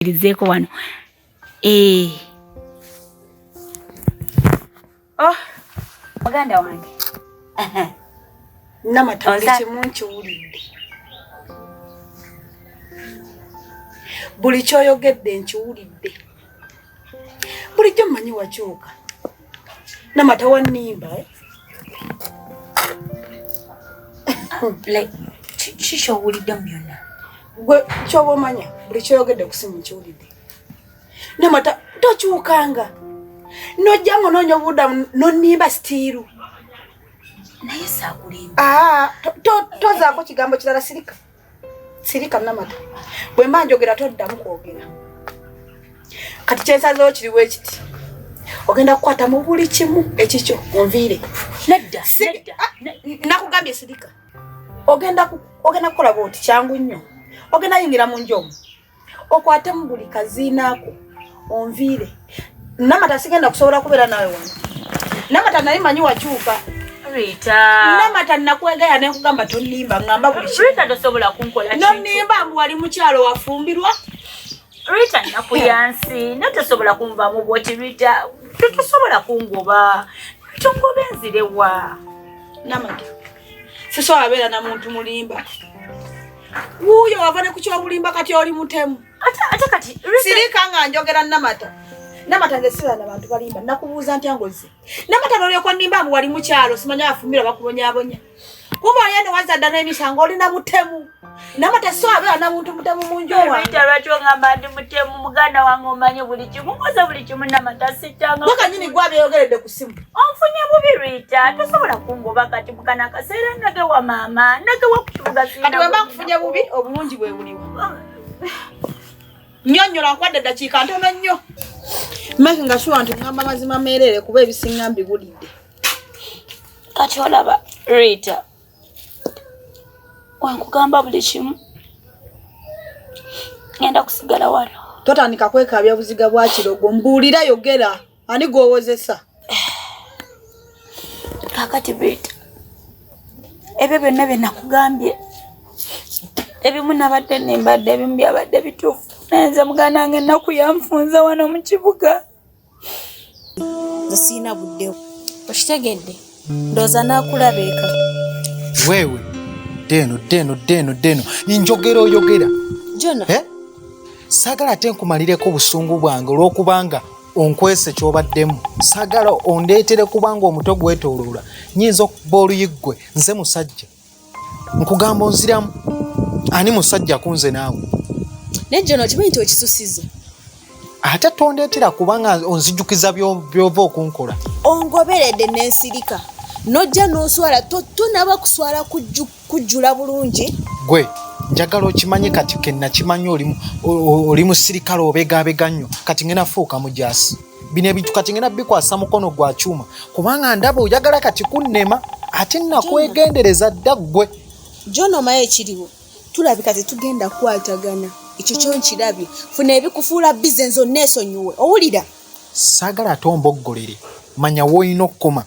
Ilizeeko wano. Oh, maganda wange. Namatali kimunchi ulidde. Buli kyoyogedde nkiwulidde. Bulijjo mmanyi wakyuka. Namata wannimba Shisho wulidde byonna. Gwe kyoba omanya buli kyoyogedde ku simu nkiwulidde. Namata tokyukanga. Nojjango nonya obudamu nonnimba stiiru. Naye saakulimba. Tozaako kigambo kirala sirika. Sirika Namata. Bwe mba njogera toddamu kwogera. Kati kyensazeewo kiriwo ekiti. Ogenda kukwata mu buli kimu ekikyo onviire. Nedda. Nakugambye sirika. Ogenda kukola bwoti kyangu nnyo. Ogenda yingira mu njomu. Okwate mu buli kaziinaako onviire. Namata sigenda kusobola kubeera nawe wano. Namata nali manyi wakyuka. Rita. Namata nakwegaya ne kugamba tonnimba ngamba buli kimu. Rita tosobola kunkola kintu. Nonnimba mbu wali mu kyalo wafumbirwa. Rita nakuyansi. Natosobola kunva mu bwoti Rita. Tosobola kungoba. Tongobe nzirewa. Namata. Siso abeera na muntu mulimba. Wuyo wavane ku kyobulimba kati oli mutemu. Ate kati Rita. Sirika nga njogera Namata. Namata nze sira n'abantu balimba nakubuuza ntya ngozi. Namata nolyo ko nimba mu wali mu kyalo simanya afumbira bakubonya. Kuba yene wazadda n'emisango oli na mutemu. Namata so abeera na muntu mutemu mu njowa. Rita lwatyo ngamba ndi mutemu muganda wange omanye buli kimu. Ngoza buli kimu Namata sittanga. Baka nyini gwabe yogeredde ku simu. Onfunye bubi Rita. Tosobola kungoba kati mukana kaseera ndage wa mama. Ndage wa kukibuga sina. Kati wemba kufunye bubi obulungi bwe buliwo. Nyonnyola nkwadde dakiika ntono nnyo. Make nga sure nti ngamba mazima merere kuba ebisinga mbibulidde. Kati olaba Rita. Wankugamba buli kimu. Ngenda kusigala wano. Totandika kwekabya buziga bwa kirogo mbuulira yogera ani gwowozesa. Kakati Rita. Ebyo byonna bye nakugambye. Ebimu nabadde nembadde ebimu byabadde bituufu. Nayenze muganda wange ennaku yanfunza wano mu kibuga. Nze siina buddewo. Okitegedde? Ndowooza naakulabeka. Wewe deno njogera oyogera. Jona. Saagala ate nkumalireko obusungu bwange olw'okubanga onkwese ky'obaddemu. Saagala ondeetere kubanga omuto gwetooloola. Nnyinza okuba oluyiggwe nze musajja. Nkugamba onziramu. Ani musajja kunze naawe? Naye Jona okimanyi nti okisusiza? Ate tondeetera kubanga onzijukiza by'ova okunkola. Ongoberedde n'ensirika. Nojja n'oswala tonaba kuswala kujjula bulungi. Gwe njagala okimanye kati kenna kimanyi oli musirikale obegaabega nnyo kati ngena fuuka mujaasi. Bino ebintu kati ngena bikwasa mukono gwa kyuma kubanga ndaba oyagala kati kunnema ate nakwegendereza dda ggwe. Jona omaye ekiriwo. Tulabika tetugenda kwatagana. Ekyo kyonkirabye. Funa ebikufuula bizenzo neesonyiwe. Owulira? Saagala ate omboggolere. Manya w'olina okukoma.